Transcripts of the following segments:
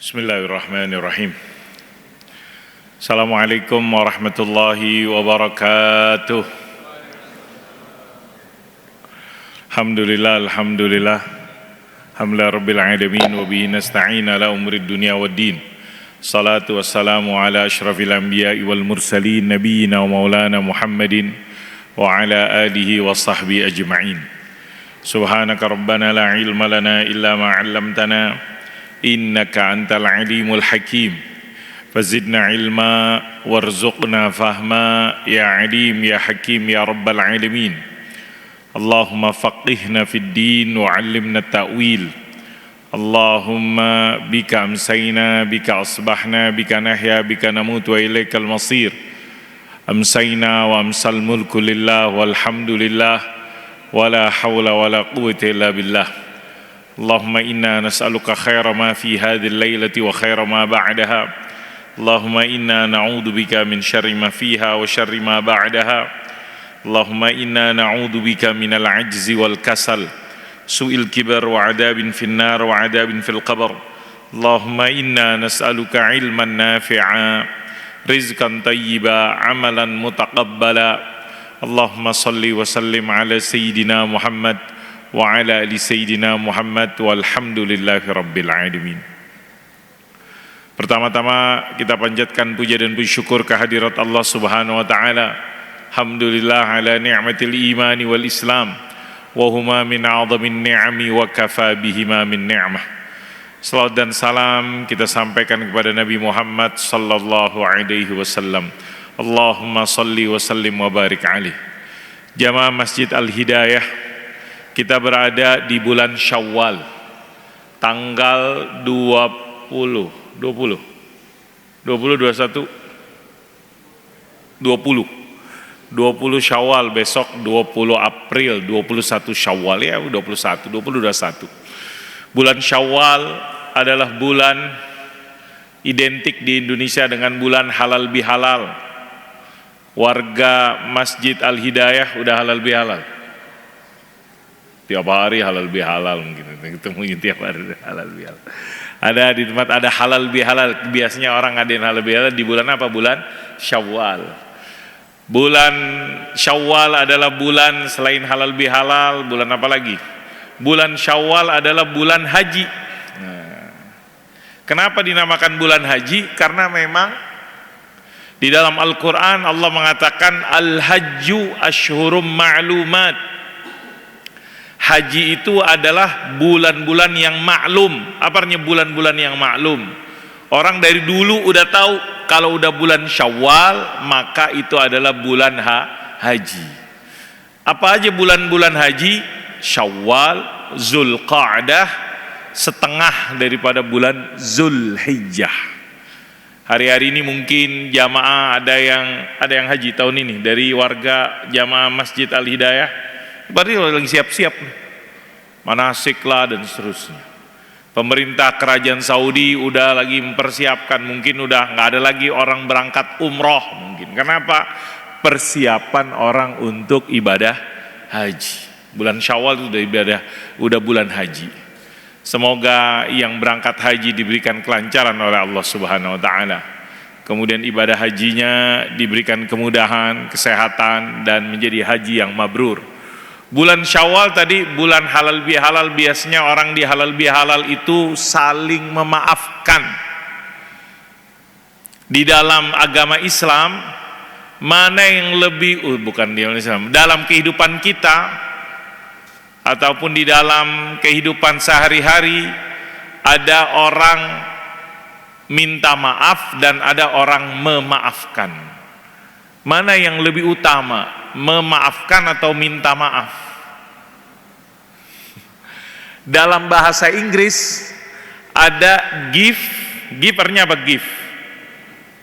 Bismillahirrahmanirrahim. Assalamualaikum warahmatullahi wabarakatuh. Alhamdulillah Alhamdulillah Rabbil alamin wa bihi nasta'in ala umurid dunya waddin. Salatu wassalamu ala asyrafil anbiya'i wal mursalin nabiyyina wa maulana Muhammadin wa ala alihi wa sahbihi ajma'in. Subhanaka rabbana la ilma lana illa ma 'allamtana innaka antal alimul hakim. Fazidna ilma warzuqna fahma ya alim ya hakim ya rabbal alamin. Allahumma faqihna fid din wa 'allimna ta'wil. Allahumma bika amsayna bika asbahna bika nahya bika namut wa ilaikal masir. Amsayna wa amsal mulku lillah walhamdulillah wa la hawla wa la quwwata illa billah. Allahumma inna nas'aluka khaira ma fi hadhihi al-lailati wa khaira ma ba'daha. Allahumma inna na'udzu bika min syarri ma fiha wa syarri ma ba'daha. Allahumma inna na'udzu bika min al-'ajzi wal kasal, su'il kibar wa 'adabin fin nar wa 'adabin fil qabr. Allahumma inna nas'aluka 'ilman nafi'a, rizqan thayyiba, 'amalan mutaqabbala. Allahumma salli wa sallim ala sayyidina Muhammad wa ala ali sayyidina Muhammad walhamdulillahi rabbil alamin. Pertama-tama kita panjatkan puja dan puji syukur kehadirat Allah Subhanahu wa taala. Alhamdulillah ala ni'matil imani wal islam wa huma min a'zamin ni'ami wa kafa bihima min ni'mah. Salawat dan salam kita sampaikan kepada Nabi Muhammad sallallahu alaihi wasallam. Allahumma salli wa sallim wa barik alaihi. Jamaah Masjid Al-Hidayah, kita berada di bulan Syawal, tanggal 20 Syawal, besok 20 April, 21 Syawal ya, 21. Bulan Syawal adalah bulan identik di Indonesia dengan bulan halal bihalal. Warga Masjid Al-Hidayah udah halal bihalal. Tiap hari halal bihalal, mungkin ketemu tiap hari halal bihalal. Ada di tempat ada halal bihalal, biasanya orang ngadain halal bihalal di bulan apa? Bulan Syawal. Bulan Syawal adalah bulan selain halal bihalal, bulan apa lagi? Bulan Syawal adalah bulan haji. Kenapa dinamakan bulan haji? Karena memang di dalam Al-Quran Allah mengatakan al-hajju ashhurum ma'lumat. Haji itu adalah bulan-bulan yang maklum. Apa artinya bulan-bulan yang maklum? Orang dari dulu udah tahu kalau udah bulan Syawal maka itu adalah bulan haji. Apa aja bulan-bulan haji? Syawal, Zulqa'dah, setengah daripada bulan Zulhijjah. Hari-hari ini mungkin jamaah ada yang haji tahun ini dari warga jamaah Masjid Al-Hidayah. Berarti lagi siap-siap nih, manasik lah dan seterusnya. Pemerintah kerajaan Saudi udah lagi mempersiapkan, mungkin udah nggak ada lagi orang berangkat umroh mungkin. Kenapa? Persiapan orang untuk ibadah haji. Bulan Syawal itu udah bulan haji. Semoga yang berangkat haji diberikan kelancaran oleh Allah Subhanahu wa taala. Kemudian ibadah hajinya diberikan kemudahan, kesehatan dan menjadi haji yang mabrur. Bulan Syawal tadi bulan halal bihalal, biasanya orang di halal bihalal itu saling memaafkan. Di dalam agama Islam mana yang lebih bukan di Islam, dalam kehidupan kita ataupun di dalam kehidupan sehari-hari ada orang minta maaf dan ada orang memaafkan. Mana yang lebih utama? Memaafkan atau minta maaf? Dalam bahasa Inggris ada give artinya apa? Give,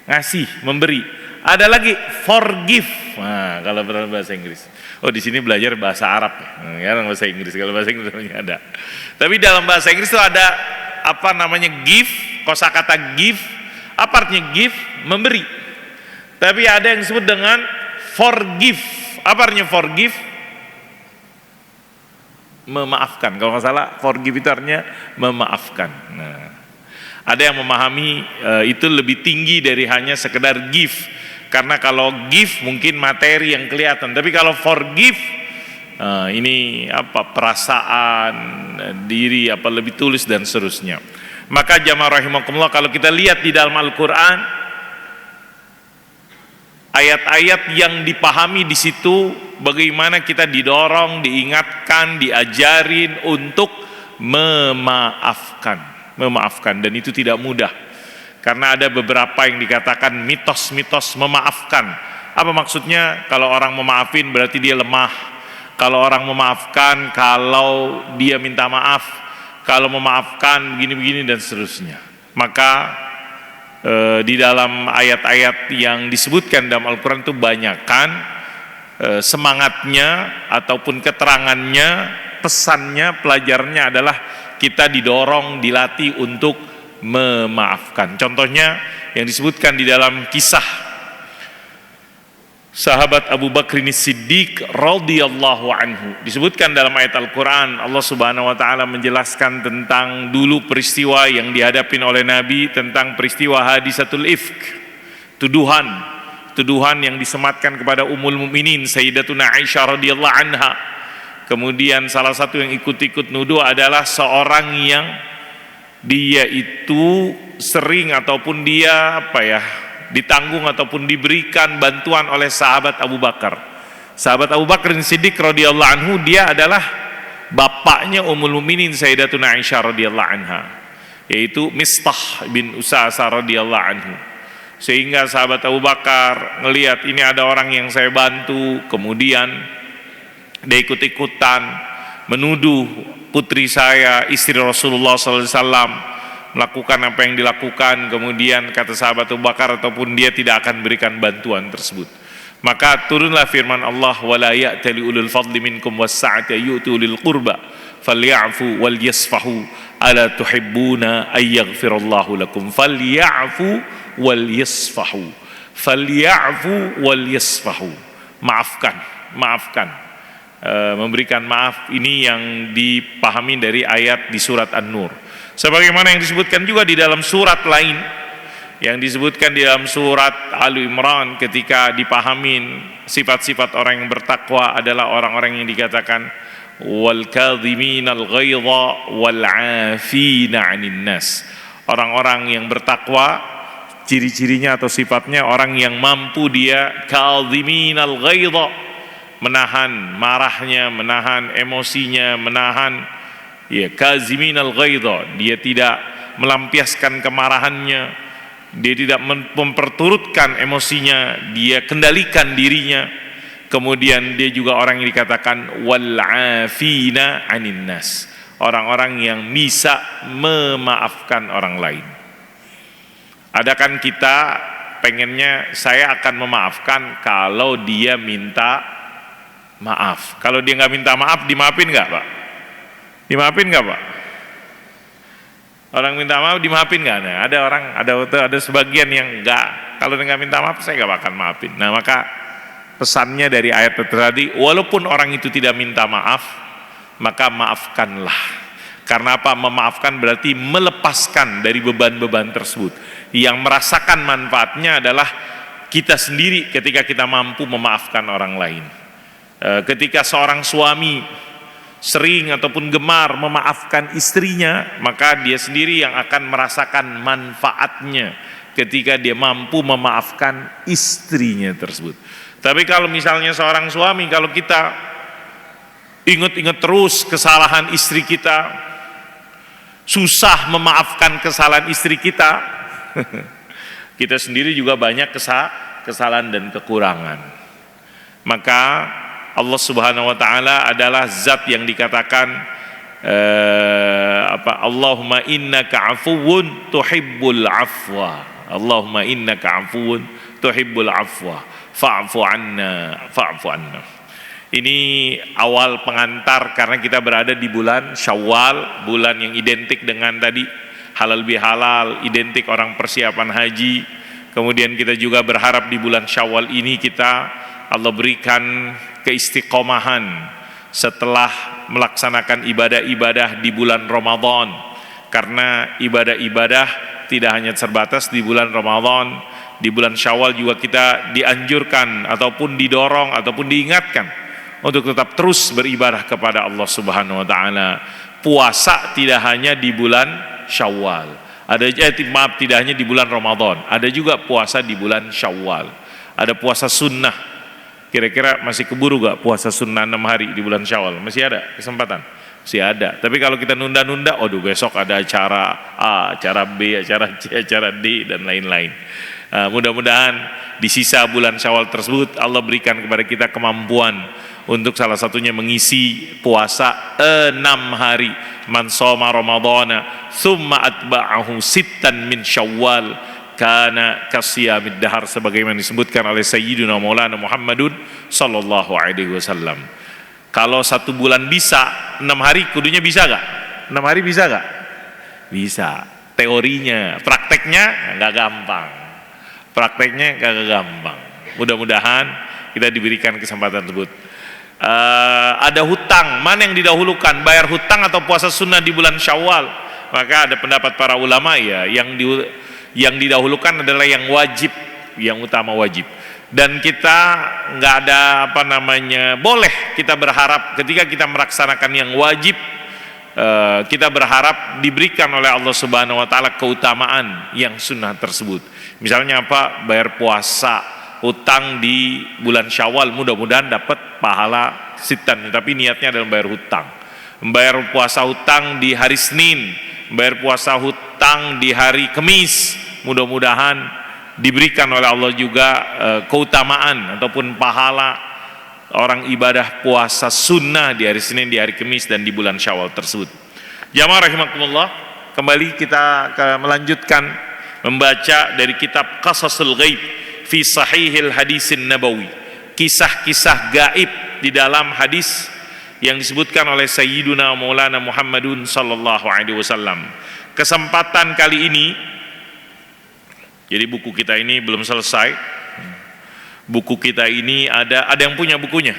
ngasih, memberi. Ada lagi forgive. Nah, kalau dalam bahasa Inggris. Oh, di sini belajar bahasa Arab ya, bahasa Inggris. Kalau bahasa Inggris ada. Tapi dalam bahasa Inggris itu ada apa namanya give, kosakata give. Apa artinya give? Memberi. Tapi ada yang disebut dengan forgive. Apa artinya forgive? Memaafkan. Kalau nggak salah forgive itu artinya memaafkan. Nah, Ada yang memahami itu lebih tinggi dari hanya sekedar give. Karena kalau give mungkin materi yang kelihatan, tapi kalau forgive ini perasaan diri lebih tulus dan seterusnya. Maka jamaah rahimakumullah, kalau kita lihat di dalam Al-Qur'an, ayat-ayat yang dipahami di situ bagaimana kita didorong, diingatkan, diajarin untuk memaafkan, dan itu tidak mudah karena ada beberapa yang dikatakan mitos-mitos memaafkan. Apa maksudnya? Kalau orang memaafin berarti dia lemah. Kalau orang memaafkan, kalau dia minta maaf, kalau memaafkan begini-begini dan seterusnya. Maka di dalam ayat-ayat yang disebutkan dalam Al-Quran itu banyakkan semangatnya ataupun keterangannya, pesannya, pelajarannya adalah kita didorong, dilatih untuk memaafkan. Contohnya yang disebutkan di dalam kisah sahabat Abu Bakr Siddiq radhiyallahu anhu, disebutkan dalam ayat Al-Quran. Allah subhanahu wa ta'ala menjelaskan tentang dulu peristiwa yang dihadapin oleh Nabi, tentang peristiwa hadisatul ifk, tuduhan yang disematkan kepada Ummul Mukminin Sayyidatuna Aisyah radhiyallahu anha. Kemudian salah satu yang ikut-ikut nuduh adalah seorang yang dia itu sering ataupun dia ditanggung ataupun diberikan bantuan oleh sahabat Abu Bakar. Sahabat Abu Bakr Siddiq radhiyallahu anhu, dia adalah bapaknya Ummul Mukminin Sayyidatuna Aisyah radhiyallahu anha, yaitu Mistah bin Usasa radhiyallahu anhu. Sehingga sahabat Abu Bakar ngelihat ini ada orang yang saya bantu, kemudian dia ikut-ikutan menuduh putri saya, istri Rasulullah SAW, melakukan apa yang dilakukan. Kemudian kata sahabat Abu Bakar, ataupun dia tidak akan berikan bantuan tersebut. Maka turunlah firman Allah, wala ya'tali ulul fadli minkum was-sa'ati yu'tu lil qurba falyafu wal yasfahu ala tuhibbuna ay yaghfirallahu lakum. Falyafu wal yasfahu, falyafu wal yasfahu, maafkan, memberikan maaf. Ini yang dipahami dari ayat di surat An-Nur, sebagaimana yang disebutkan juga di dalam surat lain, yang disebutkan di dalam surat Al-Imran, ketika dipahamin sifat-sifat orang yang bertakwa adalah orang-orang yang dikatakan wal kadhiminal ghaidha wal 'afina 'anil nas. Orang-orang yang bertakwa, ciri-cirinya atau sifatnya orang yang mampu dia kadhiminal ghaidha, menahan marahnya, menahan emosinya, menahan kaziminal ghaidha, dia tidak melampiaskan kemarahannya, dia tidak memperturutkan emosinya, dia kendalikan dirinya. Kemudian dia juga orang yang dikatakan wal 'afina 'anil nas, orang-orang yang bisa memaafkan orang lain. Adakan kita pengennya saya akan memaafkan kalau dia minta maaf. Kalau dia nggak minta maaf, dimaafin nggak, Pak? Dimaafin nggak, Pak? Orang minta maaf dimaafin nggak? Nah, ada sebagian yang nggak. Kalau dia nggak minta maaf, saya nggak akan maafin. Nah, maka pesannya dari ayat tadi, walaupun orang itu tidak minta maaf, maka maafkanlah. Karena apa? Memaafkan berarti melepaskan dari beban-beban tersebut. Yang merasakan manfaatnya adalah kita sendiri ketika kita mampu memaafkan orang lain. Ketika seorang suami sering ataupun gemar memaafkan istrinya, maka dia sendiri yang akan merasakan manfaatnya ketika dia mampu memaafkan istrinya tersebut. Tapi kalau misalnya seorang suami, kalau kita ingat-ingat terus kesalahan istri kita, susah memaafkan kesalahan istri kita, kita sendiri juga banyak kesalahan dan kekurangan. Maka Allah subhanahu wa ta'ala adalah zat yang dikatakan Allahumma innaka afuwun tuhibbul afwa, Allahumma innaka afuwun tuhibbul afwa fa'fu anna. Ini awal pengantar karena kita berada di bulan Syawal, bulan yang identik dengan tadi halal bihalal, identik orang persiapan haji. Kemudian kita juga berharap di bulan Syawal ini Allah berikan keistiqomahan setelah melaksanakan ibadah-ibadah di bulan Ramadan, karena ibadah-ibadah tidak hanya terbatas di bulan Ramadan, di bulan Syawal juga kita dianjurkan ataupun didorong ataupun diingatkan untuk tetap terus beribadah kepada Allah Subhanahu wa taala. Puasa tidak hanya di bulan Syawal. Tidak hanya di bulan Ramadan, ada juga puasa di bulan Syawal. Ada puasa sunnah. Kira-kira masih keburu gak puasa sunnah 6 hari di bulan Syawal? Masih ada kesempatan? Masih ada. Tapi kalau kita nunda-nunda, besok ada acara A, acara B, acara C, acara D, dan lain-lain. Mudah-mudahan di sisa bulan Syawal tersebut Allah berikan kepada kita kemampuan untuk salah satunya mengisi puasa 6 hari. Man shoma ramadhana thumma atba'ahu sittan min Syawal kana kasiyamid dahar, sebagaimana disebutkan oleh Sayyidina Maulana Muhammadun sallallahu alaihi wasallam. Kalau 1 bulan bisa 6 hari, kudunya bisa gak? 6 hari bisa gak? Bisa. Teorinya, prakteknya gak gampang. Prakteknya gak gampang. Mudah-mudahan kita diberikan kesempatan tersebut. Ada hutang, mana yang didahulukan, bayar hutang atau puasa sunnah di bulan Syawal? Maka ada pendapat para ulama ya, yang didahulukan adalah yang wajib, yang utama wajib. Dan kita nggak ada boleh kita berharap ketika kita melaksanakan yang wajib, kita berharap diberikan oleh Allah Subhanahu wa taala keutamaan yang sunnah tersebut. Misalnya bayar puasa hutang di bulan Syawal, mudah-mudahan dapat pahala sitan, tapi niatnya adalah bayar hutang. Membayar puasa hutang di hari Senin, bayar puasa hutang di hari Kamis, mudah-mudahan diberikan oleh Allah juga keutamaan ataupun pahala orang ibadah puasa sunnah di hari Senin, di hari Kamis, dan di bulan Syawal tersebut. Jamaah rahimakumullah, kembali kita melanjutkan membaca dari kitab Qasasul Ghaib fi Sahihil Hadisin Nabawi, kisah-kisah gaib di dalam hadis yang disebutkan oleh Sayyiduna Maulana Muhammadun sallallahu alaihi wasallam. Kesempatan kali ini, jadi buku kita ini belum selesai. Buku kita ini ada yang punya bukunya.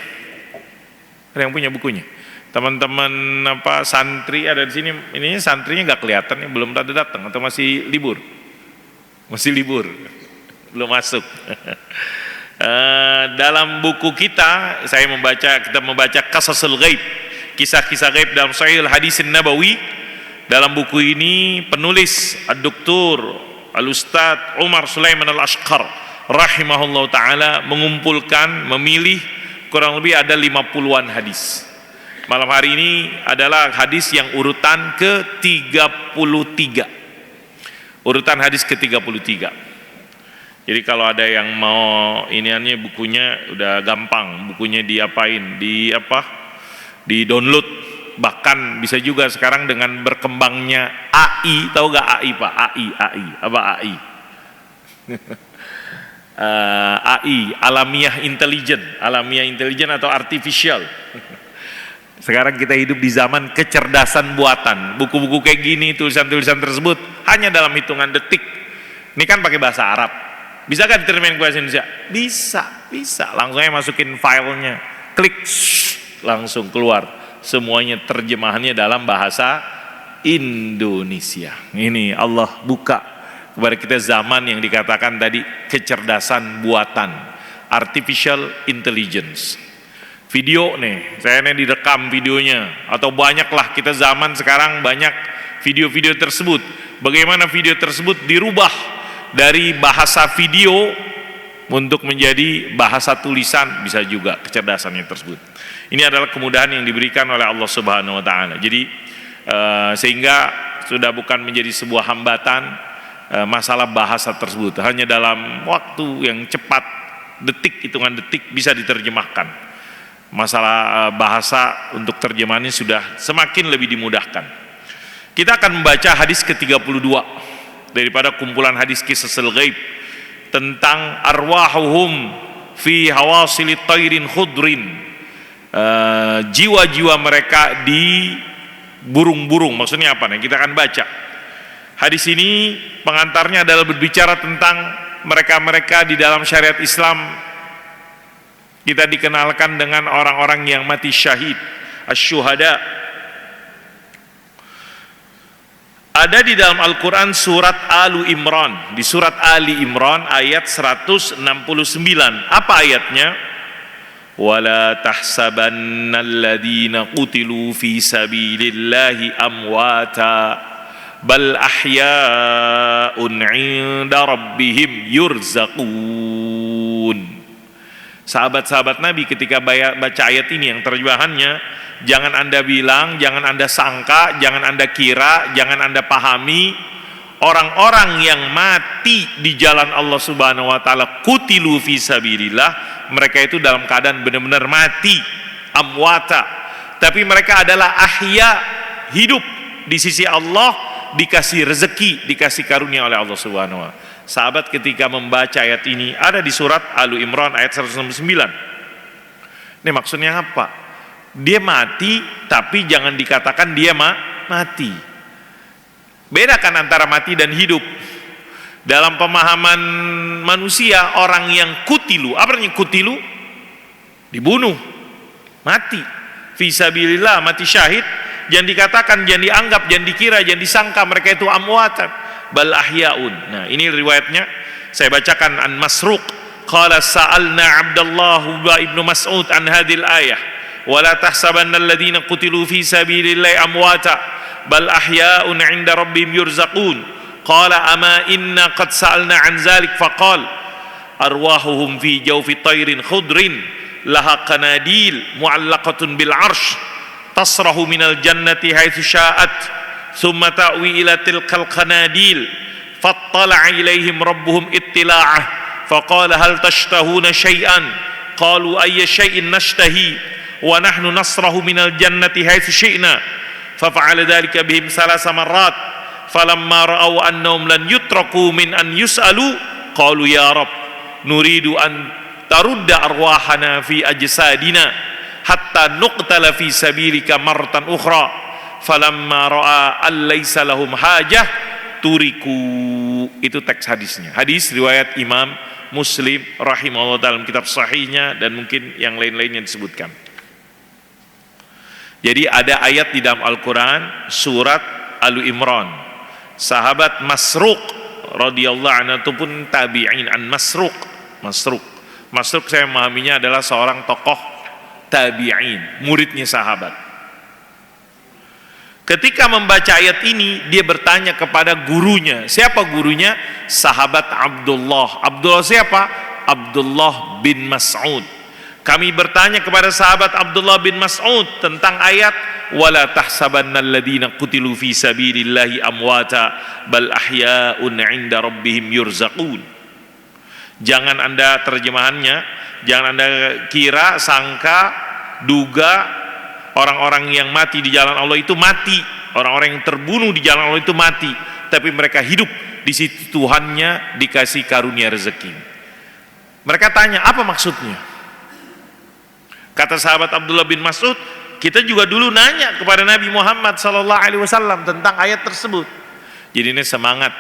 Ada yang punya bukunya. Teman-teman santri ada di sini. Ini santrinya nggak kelihatan, belum datang atau masih libur? Masih libur, belum masuk. Dalam buku kita, kita membaca Qasasul Ghaib, kisah-kisah gaib dalam Sahih Hadisin Nabawi. Dalam buku ini penulis Ad-Doktor Al-Ustadz Umar Sulaiman Al-Ashqar rahimahullah ta'ala memilih kurang lebih ada 50-an hadis. Malam hari ini adalah hadis yang urutan ke-33. Urutan hadis ke-33. Jadi kalau ada yang mau iniannya bukunya udah gampang, bukunya di download. Bahkan bisa juga sekarang dengan berkembangnya AI, tahu gak AI Pak? AI, apa AI? AI, alamiah intelijen atau artificial. Sekarang kita hidup di zaman kecerdasan buatan. Buku-buku kayak gini, tulisan-tulisan tersebut hanya dalam hitungan detik. Ini kan pakai bahasa Arab. Bisa gak diterjemahin ke bahasa Indonesia? Bisa. Langsung aja masukin filenya, klik, langsung keluar. Semuanya terjemahannya dalam bahasa Indonesia. Ini Allah buka kepada kita zaman yang dikatakan tadi kecerdasan buatan, artificial intelligence. Video nih, saya ini direkam videonya, atau banyaklah kita zaman sekarang banyak video-video tersebut. Bagaimana video tersebut dirubah dari bahasa video untuk menjadi bahasa tulisan, bisa juga kecerdasannya tersebut. Ini adalah kemudahan yang diberikan oleh Allah Subhanahu wa taala. Jadi sehingga sudah bukan menjadi sebuah hambatan masalah bahasa tersebut. Hanya dalam waktu yang cepat, hitungan detik bisa diterjemahkan. Masalah bahasa untuk terjemahannya sudah semakin lebih dimudahkan. Kita akan membaca hadis ke-32 daripada kumpulan hadis Qisasul Ghaib tentang arwahuhum fi hawasilit tairin khudrin. Jiwa-jiwa mereka di burung-burung. Maksudnya apa nih? Kita akan baca. Hadis ini pengantarnya adalah berbicara tentang mereka-mereka di dalam syariat Islam. Kita dikenalkan dengan orang-orang yang mati syahid, asy-syuhada. Ada di dalam Al-Quran surat Alu Imran. Di surat Ali Imran ayat 169. Apa ayatnya? Wala tahsabannal qutilu fi sabilillahi amwata bal ahya'un 'inda rabbihim yurzaqun. Sahabat-sahabat Nabi ketika baca ayat ini yang terjemahannya, jangan Anda bilang, jangan Anda sangka, jangan Anda kira, jangan Anda pahami orang-orang yang mati di jalan Allah Subhanahu wa taala qutilu fi sabilillah, mereka itu dalam keadaan benar-benar mati, amwata, tapi mereka adalah ahya, hidup di sisi Allah, dikasih rezeki, dikasih karunia oleh Allah Subhanahu wa taala. Sahabat ketika membaca ayat ini, ada di surat Alu Imran ayat 169. Ini maksudnya apa? Dia mati, tapi jangan dikatakan dia mati. Bedakan antara mati dan hidup. Dalam pemahaman manusia, orang yang kutilu, apa artinya kutilu? Dibunuh, mati. Fisabilillah, mati syahid. Jangan dikatakan, jangan dianggap, jangan dikira, jangan disangka mereka itu amwatan. Bal ahya'un. Nah, ini riwayatnya saya bacakan an Masruq. Qala sa'alna Abdullah ibnu Mas'ud an hadhil ayah. Wala tahsabannal ladzina qutilu fi sabilillahi amwata bal ahya'un 'inda rabbihim yurzaqun. Qala ama inna qad sa'alna an zalik faqala arwahuhum fi jawfi tayrin khudrin laha qanadil mu'allaqatun bil 'arsy tasrahu minal jannati haitsu sya'at thumma ta'wi ila tilkal qanadil fattala'a ilaihim rabbuhum ittila'ah faqala hal tashtahuna syai'an qalu ayya syai'in nashtahi wa nahnu nasrahu minal jannati haitsu syi'na fafa'ala dhalika bihim salasa marrat falamma ra'aw annahum lan yutraku min an yus'alu qalu ya rab nuridu an tarudda arwahana fi ajsadina hatta nuqtala fi sabilika martan ukhra falamma ra'a allaysa lahum hajah turiku. Itu teks hadisnya. Hadis riwayat Imam Muslim rahimahullah dalam kitab sahihnya dan mungkin yang lain-lainnya disebutkan. Jadi ada ayat di dalam Al-Quran surat Alu Imran. Sahabat Masruq radhiyallahu anhu itu pun tabi'in an Masruq. Masruq saya memahaminya adalah seorang tokoh tabi'in, muridnya sahabat. Ketika membaca ayat ini, dia bertanya kepada gurunya. Siapa gurunya? Sahabat Abdullah. Abdullah siapa? Abdullah bin Mas'ud. Kami bertanya kepada sahabat Abdullah bin Mas'ud tentang ayat wala tahsabannal ladzina qutilu fi sabilillahi amwata bal ahya'un 'inda rabbihim yurzaqun. Jangan Anda terjemahannya, jangan Anda kira, sangka, duga orang-orang yang mati di jalan Allah itu mati, orang-orang yang terbunuh di jalan Allah itu mati, tapi mereka hidup di situ Tuhannya dikasih karunia rezeki. Mereka tanya, apa maksudnya? Kata sahabat Abdullah bin Mas'ud, kita juga dulu nanya kepada Nabi Muhammad SAW tentang ayat tersebut. Jadi ini semangat.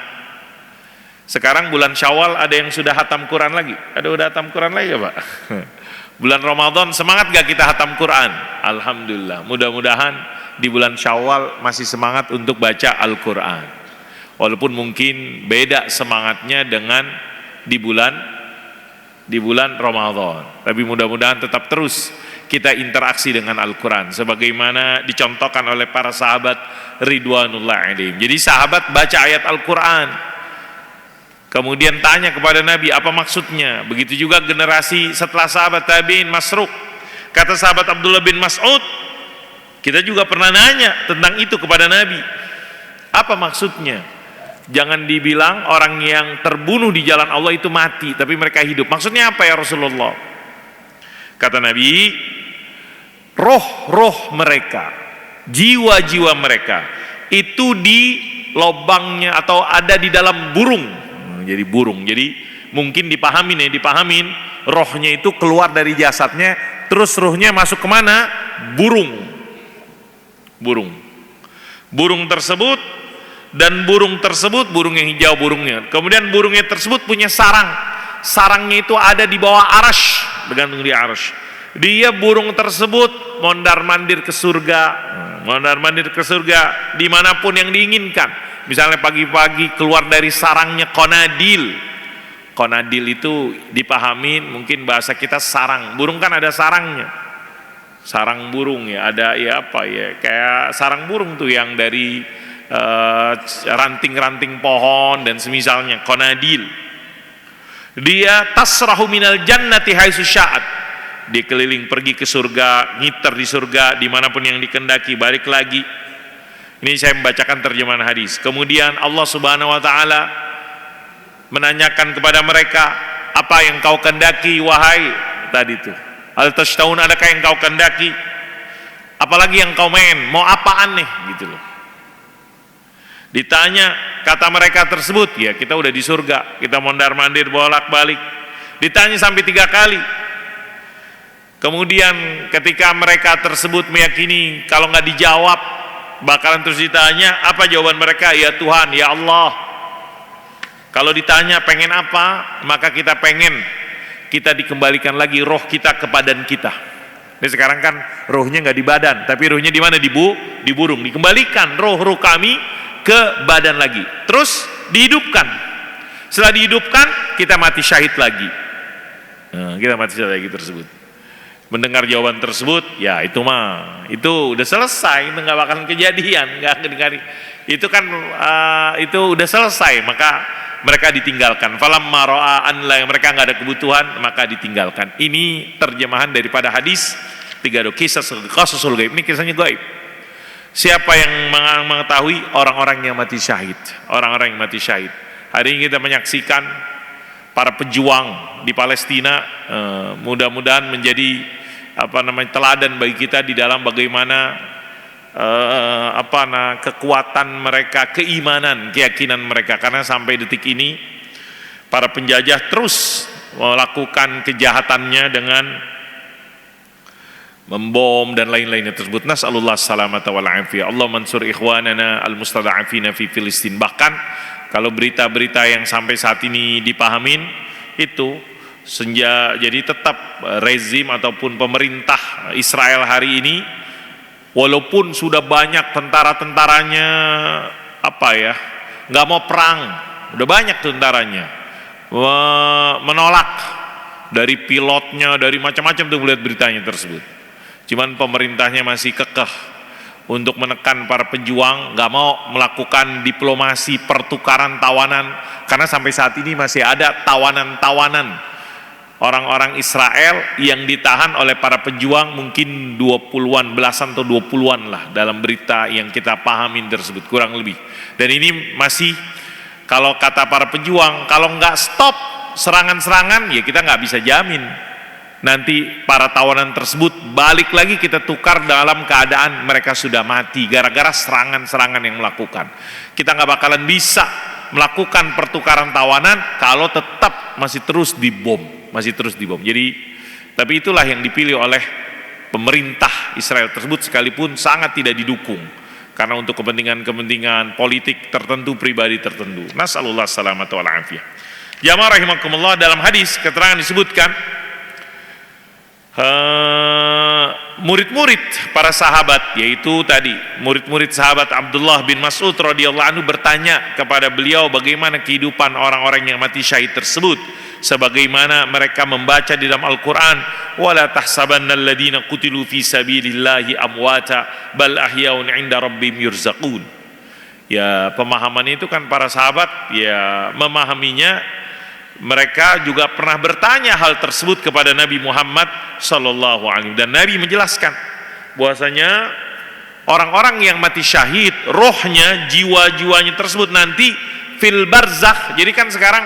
Sekarang bulan Syawal ada yang sudah hatam Quran lagi? Ada udah hatam Quran lagi ya Pak? Bulan Ramadan semangat gak kita hatam Quran? Alhamdulillah. Mudah-mudahan di bulan Syawal masih semangat untuk baca Al-Quran. Walaupun mungkin beda semangatnya dengan di bulan Ramadan. Tapi mudah-mudahan tetap terus kita interaksi dengan Al-Quran sebagaimana dicontohkan oleh para sahabat ridwanullah alaihim. Jadi sahabat baca ayat Al-Quran, kemudian tanya kepada Nabi apa maksudnya. Begitu juga generasi setelah sahabat tabi'in Masruq. Kata sahabat Abdullah bin Mas'ud, kita juga pernah nanya tentang itu kepada Nabi. Apa maksudnya? Jangan dibilang orang yang terbunuh di jalan Allah itu mati, tapi mereka hidup. Maksudnya apa ya Rasulullah? Kata Nabi, roh-roh mereka, jiwa-jiwa mereka itu di lobangnya atau ada di dalam burung. Jadi burung, jadi mungkin dipahamin rohnya itu keluar dari jasadnya, terus rohnya masuk kemana? Burung tersebut, dan burung tersebut burung yang hijau burungnya, kemudian burungnya tersebut punya sarangnya itu ada di bawah arasy, bergantung di arasy. Dia burung tersebut mondar mandir ke surga dimanapun yang diinginkan, Misalnya pagi-pagi keluar dari sarangnya konadil. Konadil itu dipahamin mungkin bahasa kita sarang. Burung kan ada sarangnya. Sarang burung ya, ada ya apa ya, kayak sarang burung tuh yang dari ranting-ranting pohon dan semisalnya, konadil. Dia tasrahu minal jannati haitsu sya'at. Dia keliling pergi ke surga, ngiter di surga dimanapun yang dikehendaki, balik lagi. Ini saya membacakan terjemahan hadis. Kemudian Allah Subhanahu wa taala menanyakan kepada mereka, apa yang kau kehendaki wahai tadi itu? Al tashtaun, adakah yang kau kehendaki? Apalagi yang kau main? Mau apaan nih? Gitu loh. Ditanya, kata mereka tersebut, ya kita udah di surga, kita mondar-mandir bolak-balik. Ditanya sampai 3 kali. Kemudian ketika mereka tersebut meyakini kalau nggak dijawab bakalan terus ditanya, apa jawaban mereka? Ya Tuhan, ya Allah. Kalau ditanya pengen apa, maka kita pengen kita dikembalikan lagi roh kita ke badan kita. Ini sekarang kan rohnya nggak di badan, tapi rohnya di mana? Di burung. Dikembalikan roh kami ke badan lagi. Terus dihidupkan. Setelah dihidupkan, kita mati syahid lagi. Nah, kita mati syahid lagi tersebut. Mendengar jawaban tersebut, ya itu udah selesai, itu nggak bakalan kejadian, itu kan itu udah selesai, maka mereka ditinggalkan. Falamma ra'a an la, mereka nggak ada kebutuhan, maka ditinggalkan. Ini terjemahan daripada hadis 3 kisah qasasul gaib. Ini kisahnya gaib. Siapa yang mengetahui? Orang-orang yang mati syahid. Orang-orang yang mati syahid. Hari ini kita menyaksikan para pejuang di Palestina, mudah-mudahan menjadi teladan bagi kita di dalam bagaimana kekuatan mereka, keimanan, keyakinan mereka. Karena sampai detik ini para penjajah terus melakukan kejahatannya dengan membom dan lain-lainnya tersebut. Nas'alullah salamata wal afiyah. Allah mansur ikhwanana al-mustada'afina fi Filistin. Bahkan kalau berita-berita yang sampai saat ini dipahamin itu jadi tetap rezim ataupun pemerintah Israel hari ini, walaupun sudah banyak tentara-tentaranya nggak mau perang, udah banyak tentaranya menolak, dari pilotnya, dari macam-macam tuh melihat beritanya tersebut. Cuman pemerintahnya masih kekeh untuk menekan para pejuang, nggak mau melakukan diplomasi pertukaran tawanan, karena sampai saat ini masih ada tawanan-tawanan orang-orang Israel yang ditahan oleh para pejuang, mungkin 20-an, belasan atau 20-an lah dalam berita yang kita pahamin tersebut, kurang lebih. Dan ini masih, kalau kata para pejuang, kalau nggak stop serangan-serangan, ya kita nggak bisa jamin nanti para tawanan tersebut balik lagi kita tukar dalam keadaan mereka sudah mati gara-gara serangan-serangan yang melakukan. Kita nggak bakalan bisa melakukan pertukaran tawanan kalau tetap masih terus dibom. Jadi, tapi itulah yang dipilih oleh pemerintah Israel tersebut, sekalipun sangat tidak didukung karena untuk kepentingan politik tertentu, pribadi tertentu. Nasallallahu salamata wal afiyah. Jamaah rahimakumullah, dalam hadis keterangan disebutkan murid-murid para sahabat, yaitu tadi murid-murid sahabat Abdullah bin Mas'ud radhiyallahu anhu bertanya kepada beliau bagaimana kehidupan orang-orang yang mati syahid tersebut, sebagaimana mereka membaca di dalam Al-Quran, wala tahsabanna alladhina qutilu fi sabilillahi amwata bal ahyaun 'inda rabbihim yurzaqun. Ya, pemahaman itu kan para sahabat ya memahaminya. Mereka juga pernah bertanya hal tersebut kepada Nabi Muhammad sallallahu alaihi wasallam, dan Nabi menjelaskan bahwasanya orang-orang yang mati syahid, rohnya, jiwa-jiwanya tersebut nanti fil barzakh. Jadi kan sekarang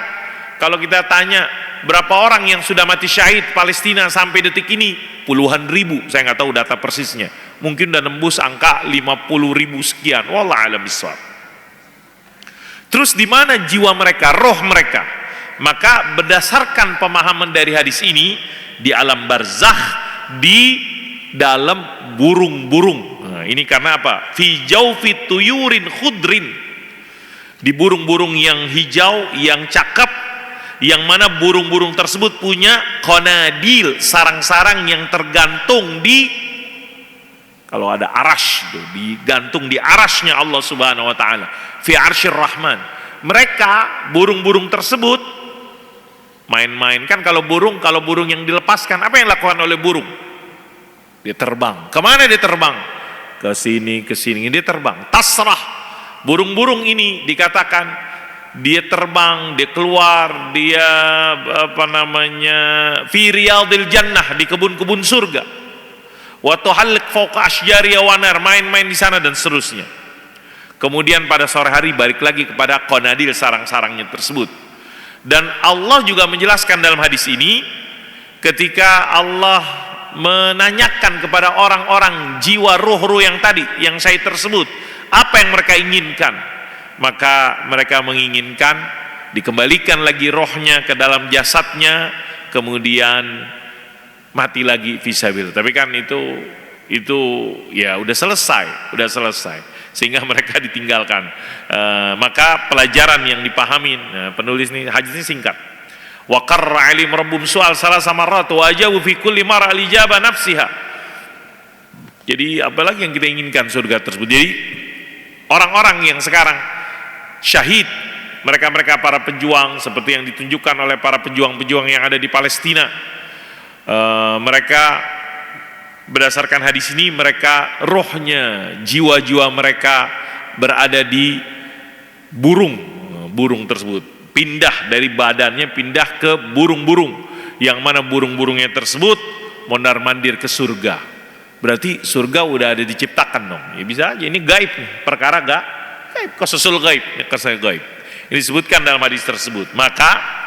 kalau kita tanya berapa orang yang sudah mati syahid Palestina sampai detik ini, puluhan ribu, saya nggak tahu data persisnya, mungkin udah nembus angka 50.000 sekian, wallahu a'lam bishawab. Terus di mana jiwa mereka, roh mereka? Maka berdasarkan pemahaman dari hadis ini, di alam barzakh, di dalam burung-burung. Nah, ini karena apa? Fi jawfi tuyurin khudrin, di burung-burung yang hijau, yang cakep, yang mana burung-burung tersebut punya konadil, sarang-sarang yang tergantung di Kalau ada arash itu digantung di arashnya Allah Subhanahu wa taala, fi arsyir rahman. Mereka burung-burung tersebut main-main kan. Kalau burung yang dilepaskan, apa yang dilakukan oleh burung? Dia terbang. Kemana dia terbang? Ke sini dia terbang. Tasrah. Burung-burung ini dikatakan dia terbang, dia keluar, dia fi riyadil jannah, di kebun-kebun surga. Wa tuhallaq fawqa asyjari wanar, main-main di sana dan seterusnya. Kemudian pada sore hari balik lagi kepada qanadil, sarang-sarangnya tersebut. Dan Allah juga menjelaskan dalam hadis ini ketika Allah menanyakan kepada orang-orang jiwa ruh-ruh yang tadi yang saya tersebut, apa yang mereka inginkan? Maka mereka menginginkan dikembalikan lagi rohnya ke dalam jasadnya, kemudian mati lagi fisabilillah. Tapi kan itu ya udah selesai, sehingga mereka ditinggalkan. Maka pelajaran yang dipahamin, penulis nih hadis ini singkat. Wa qarra alim rabbum su'al salasa marrat wa ajabu fi kulli marra al-ijaba nafsiha. Jadi apalagi yang kita inginkan surga tersebut. Jadi orang-orang yang sekarang syahid, mereka-mereka para pejuang seperti yang ditunjukkan oleh para pejuang-pejuang yang ada di Palestina, mereka berdasarkan hadis ini, mereka rohnya, jiwa-jiwa mereka berada di burung tersebut, pindah dari badannya, pindah ke burung-burung, yang mana burung-burungnya tersebut mondar-mandir ke surga. Berarti surga udah ada diciptakan dong. Ya bisa aja, ini gaib nih, perkara gaib, qasasul gaib, kisah gaib. Ini disebutkan dalam hadis tersebut. Maka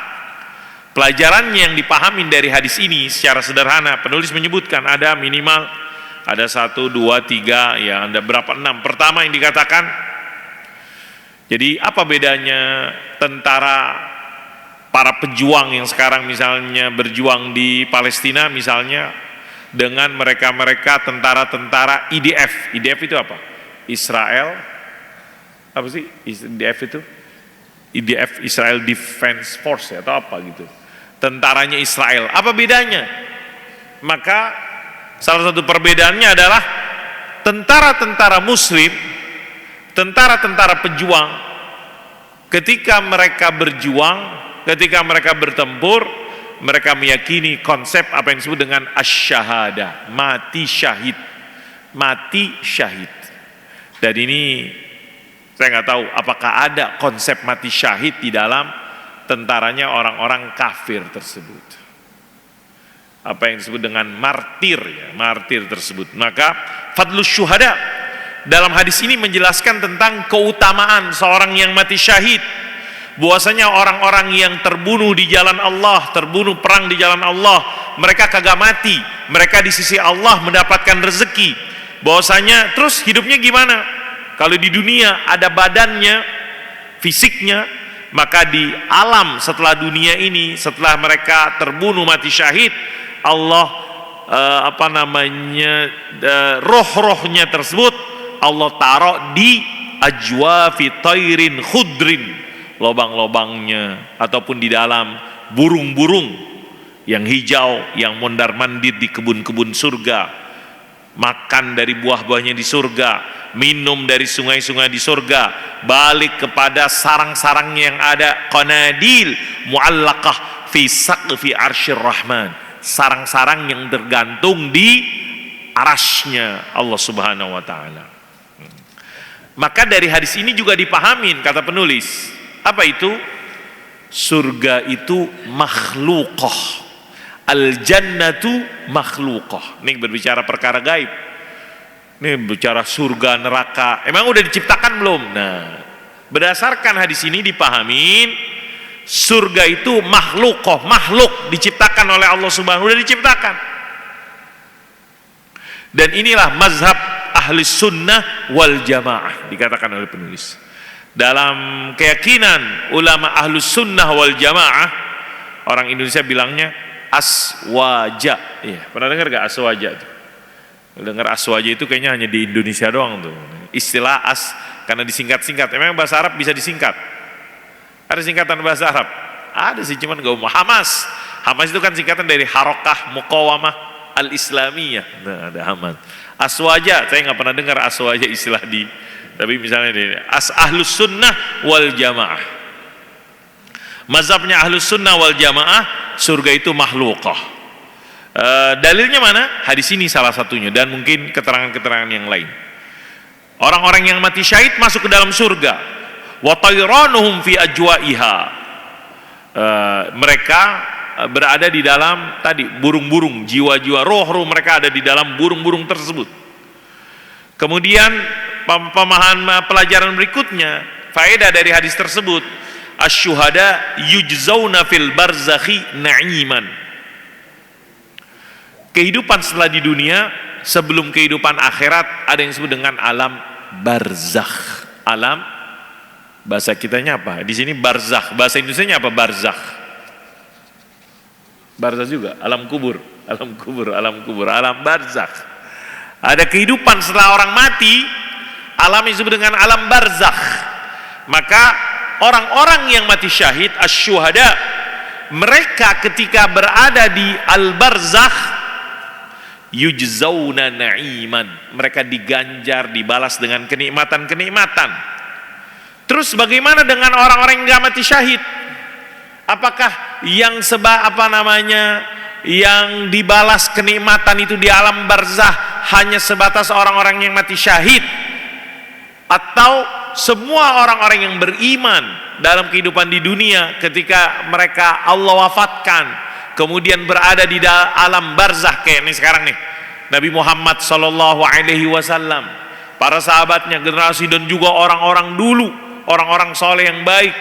pelajaran yang dipahami dari hadis ini secara sederhana, penulis menyebutkan ada minimal ada 1, 2, 3, ya ada berapa 6. Pertama yang dikatakan, jadi apa bedanya tentara para pejuang yang sekarang misalnya berjuang di Palestina misalnya dengan mereka-mereka tentara-tentara IDF. IDF itu apa? Israel, apa sih IDF itu? IDF, Israel Defense Force atau apa gitu. Tentaranya Israel. Apa bedanya? Maka salah satu perbedaannya adalah tentara-tentara muslim, tentara-tentara pejuang, ketika mereka berjuang, ketika mereka bertempur, mereka meyakini konsep apa yang disebut dengan asy-syahadah, mati syahid. Mati syahid. Dan ini saya nggak tahu apakah ada konsep mati syahid di dalam tentaranya orang-orang kafir tersebut. Apa yang disebut dengan martir, ya, martir tersebut. Maka fadlus syuhada dalam hadis ini menjelaskan tentang keutamaan seorang yang mati syahid. Bahwasanya orang-orang yang terbunuh di jalan Allah, terbunuh perang di jalan Allah, mereka kagak mati, mereka di sisi Allah mendapatkan rezeki. Bahwasanya terus hidupnya gimana? Kalau di dunia ada badannya, fisiknya, maka di alam setelah dunia ini, setelah mereka terbunuh mati syahid, Allah roh-rohnya tersebut Allah taruh di ajwafi tairin khudrin, lobang-lobangnya ataupun di dalam burung-burung yang hijau yang mondar-mandir di kebun-kebun surga, makan dari buah-buahnya di surga, minum dari sungai-sungai di surga, balik kepada sarang-sarangnya yang ada qanadil muallaqah fi saqfi arsyir rahman, sarang-sarang yang tergantung di arasnya Allah Subhanahu wa taala. Maka dari hadis ini juga dipahamin, kata penulis, apa itu? Surga itu makhluqah, al jannatu makhluqah. Ini berbicara perkara gaib. Ini bicara surga neraka, emang udah diciptakan belum? Nah, berdasarkan hadis ini dipahamin surga itu makhluqah, makhluk diciptakan oleh Allah Subhanahu, udah diciptakan. Dan inilah mazhab ahli sunnah wal jamaah, dikatakan oleh penulis. Dalam keyakinan ulama ahli sunnah wal jamaah, orang Indonesia bilangnya aswaja. Iya, pernah dengar gak aswaja itu? Dengar aswaja itu kayaknya hanya di Indonesia doang tuh. Istilah karena disingkat-singkat. Emang bahasa Arab bisa disingkat? Ada singkatan bahasa Arab? Ada sih, cuman gak umum. Hamas. Hamas itu kan singkatan dari Harokah Muqawamah Al-Islamiyah. Nah, ada Hamas. Aswaja, saya nggak pernah dengar aswaja istilah tapi misalnya ini, ahlus sunnah wal jamaah. Mazhabnya ahlus sunnah wal jamaah, surga itu makhlukah. Dalilnya mana? Hadis ini salah satunya, dan mungkin keterangan-keterangan yang lain. Orang-orang yang mati syahid masuk ke dalam surga. Wa tayranuhum fi ajwaiha. Mereka berada di dalam tadi burung-burung, jiwa-jiwa roh-roh mereka ada di dalam burung-burung tersebut. Kemudian pemahaman pelajaran berikutnya, faedah dari hadis tersebut, asy-syuhada yujzauna fil barzakhi na'iman. Kehidupan setelah di dunia, sebelum kehidupan akhirat, ada yang disebut dengan alam barzakh. Alam, bahasa kitanya apa? Di sini barzakh, bahasa Indonesianya apa? Barzakh. Barzakh juga, alam kubur, alam barzakh. Ada kehidupan setelah orang mati, alam yang disebut dengan alam barzakh. Maka orang-orang yang mati syahid, asy-syuhada, mereka ketika berada di al-barzakh, yujzauna na'iman, mereka diganjar, dibalas dengan kenikmatan-kenikmatan. Terus bagaimana dengan orang-orang yang enggak mati syahid? Apakah yang yang dibalas kenikmatan itu di alam barzakh hanya sebatas orang-orang yang mati syahid, atau semua orang-orang yang beriman dalam kehidupan di dunia ketika mereka Allah wafatkan kemudian berada di alam barzakh kayak ini sekarang nih, Nabi Muhammad sallallahu alaihi wasallam, para sahabatnya, generasi dan juga orang-orang dulu, orang-orang soleh yang baik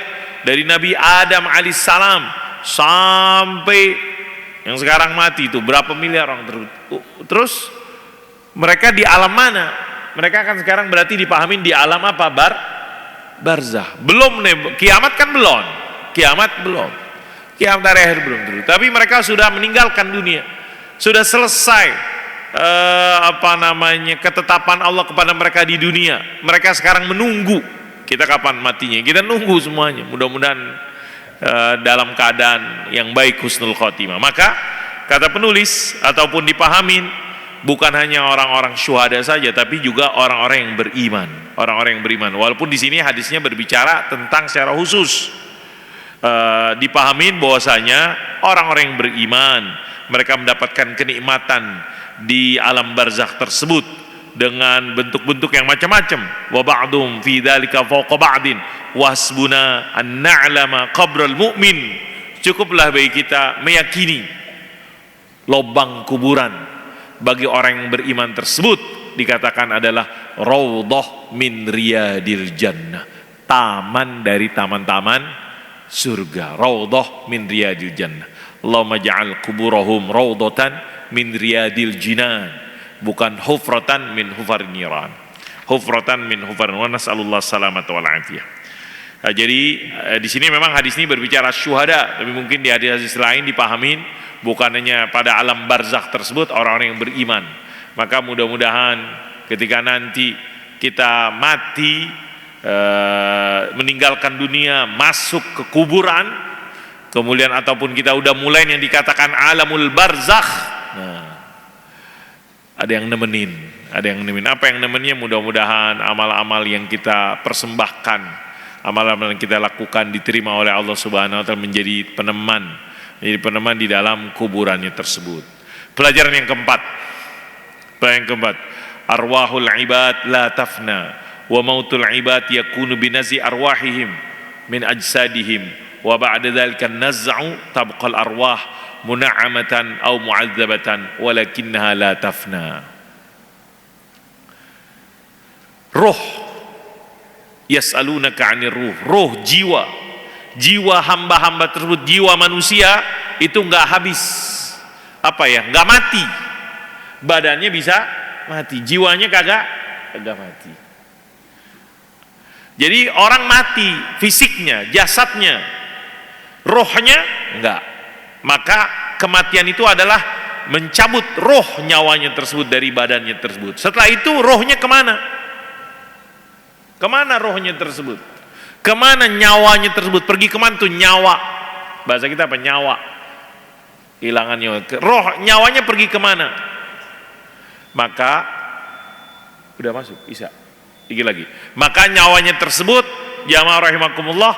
dari Nabi Adam alaihissalam sampai yang sekarang mati itu berapa miliar orang terus mereka di alam mana? Mereka kan sekarang berarti dipahamin di alam apa? Barzakh. Belum nih, kiamat kan belum. Kiamat terakhir belum dulu. Tapi mereka sudah meninggalkan dunia. Sudah selesai ketetapan Allah kepada mereka di dunia. Mereka sekarang menunggu kita kapan matinya. Kita nunggu semuanya. Mudah-mudahan dalam keadaan yang baik, husnul khotimah. Maka kata penulis ataupun dipahamin, bukan hanya orang-orang syuhada saja, tapi juga orang-orang yang beriman. Orang-orang yang beriman. Walaupun di sini hadisnya berbicara tentang secara khusus, dipahamin bahwasanya orang-orang yang beriman, mereka mendapatkan kenikmatan di alam barzakh tersebut dengan bentuk-bentuk yang macam-macam. Wa ba'dhum fi dzalika fawqa ba'din wasbuna an na'lama qabral mu'min. Cukuplah bagi kita meyakini lubang kuburan bagi orang yang beriman tersebut dikatakan adalah raudhah min riyadil jannah, taman dari taman-taman surga. Raudhah min riyadil jannah. Allahumma ja'al kuburahum raudhatan min riyadil jinan, bukan hufratan min hufarin niran. Hufratan min hufarin, wa nas'alullah salamata wal afiyah. Jadi di sini memang hadis ini berbicara syuhada, tapi mungkin di hadis-hadis lain dipahamin bukan hanya pada alam barzakh tersebut orang-orang yang beriman. Maka mudah-mudahan ketika nanti kita mati, meninggalkan dunia, masuk ke kuburan, kemudian ataupun kita udah mulai yang dikatakan alamul barzakh, ada yang nemenin. Apa yang nemennya? Mudah-mudahan amal-amal yang kita persembahkan, amal-amal yang kita lakukan diterima oleh Allah Subhanahu wa taala, menjadi peneman di dalam kuburannya tersebut. Pelajaran yang keempat, arwahul ibad la tafna wa mautul ibad yakunu binazi arwahihim min ajsadihim wa ba'da dzalika naz'u tabqal arwah muna'amatan aw mu'adzabatan walakinnaha la tafna. Ruh, yas'alunaka 'anir ruh. Ruh, jiwa hamba-hamba tersebut, jiwa manusia itu enggak habis, enggak mati. Badannya bisa mati, jiwanya kagak mati. Jadi orang mati fisiknya, jasadnya, rohnya enggak. Maka kematian itu adalah mencabut roh nyawanya tersebut dari badannya tersebut. Setelah itu rohnya kemana? Kemana rohnya tersebut? Kemana nyawanya tersebut? Pergi kemana tuh nyawa? Bahasa kita apa? Nyawa. Hilangan nyawa. Roh nyawanya pergi kemana? Maka Udah masuk Isya. Dikit lagi. Maka nyawanya tersebut, jamaah rahimakumullah,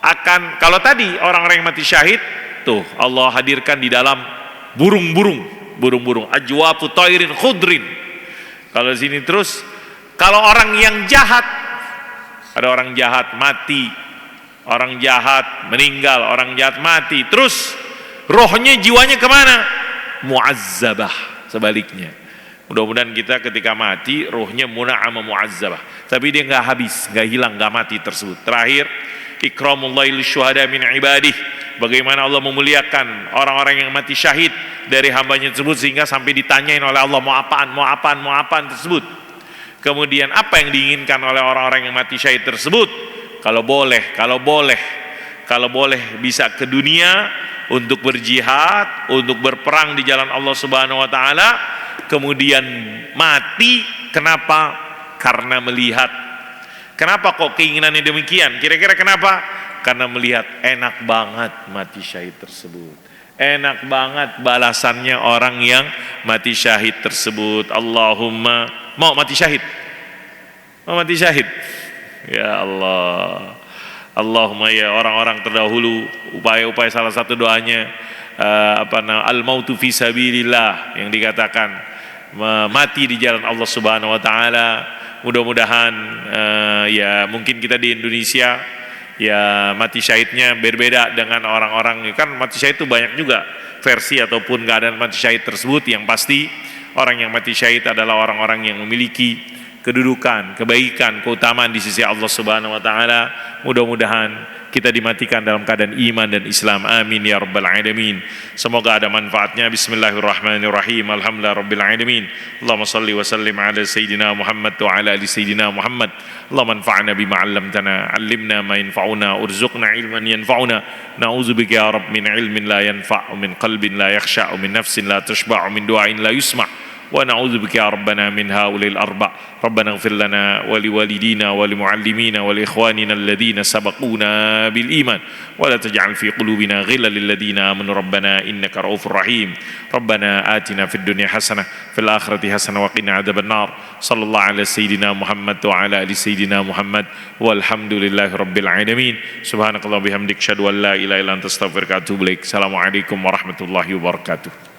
akan, kalau tadi orang-orang yang mati syahid, tuh Allah hadirkan di dalam burung-burung ajwafu tairin khudrin. Kalau di sini terus, kalau orang yang jahat, ada orang jahat mati, orang jahat meninggal, orang jahat mati, terus rohnya, jiwanya kemana? Mu'azzabah, sebaliknya. Mudah-mudahan kita ketika mati rohnya muna'ama mu'azzabah, tapi dia nggak habis, nggak hilang, nggak mati tersebut. Terakhir, ikramullahi lisyuhada min ibadih, bagaimana Allah memuliakan orang-orang yang mati syahid dari hambanya tersebut, sehingga sampai ditanyain oleh Allah mau apaan tersebut. Kemudian apa yang diinginkan oleh orang-orang yang mati syahid tersebut? Kalau boleh bisa ke dunia untuk berjihad, untuk berperang di jalan Allah Subhanahu wa taala, kemudian mati. Kenapa? Karena melihat. Kenapa kok keinginannya demikian? Kira-kira kenapa? Karena melihat enak banget mati syahid tersebut. Enak banget balasannya orang yang mati syahid tersebut. Allahumma, mau mati syahid? Mau mati syahid? Ya Allah. Allahumma, ya orang-orang terdahulu, upaya-upaya, salah satu doanya al-mautu fi sabilillah, yang dikatakan mati di jalan Allah Subhanahu wa taala. Mudah-mudahan ya mungkin kita di Indonesia ya mati syahidnya berbeda dengan orang-orang, kan mati syahid itu banyak juga versi ataupun keadaan mati syahid tersebut. Yang pasti orang yang mati syahid adalah orang-orang yang memiliki kedudukan, kebaikan, keutamaan di sisi Allah Subhanahu wa taala. Mudah-mudahan kita dimatikan dalam keadaan iman dan Islam. Amin ya rabbal alamin. Semoga ada manfaatnya. Bismillahirrahmanirrahim. Alhamdulillah rabbil alamin. Allahumma salli wa sallim ala sayyidina Muhammad wa ala ali sayyidina Muhammad. Allahumma anfa'na bima 'allamtana, 'allimna ma yanfa'una, urzuqna ilman yanfa'una. Na'udzubika ya rabb min ilmin la yanfa', min qalbin la yakhsha', min nafsin la tashba', min du'ain la yusma'. ونعوذ بك يا ربنا من هؤلاء الأربع. ربنا اغفر لنا ولوالدينا ولمعلمينا ولإخواننا الذين سبقونا بالإيمان ولا تجعل في قلوبنا غلا للذين آمنوا ربنا إنك رؤوف رحيم. ربنا آتنا في الدنيا حسنة في الآخرة حسنة وقنا عذاب النار. صلى الله على سيدنا محمد وعلى آل سيدنا محمد والحمد لله رب العالمين. سبحانك اللهم وبحمدك أشهد أن لا إله إلا أنت أستغفرك وأتوب إليك. السلام عليكم ورحمة الله وبركاته.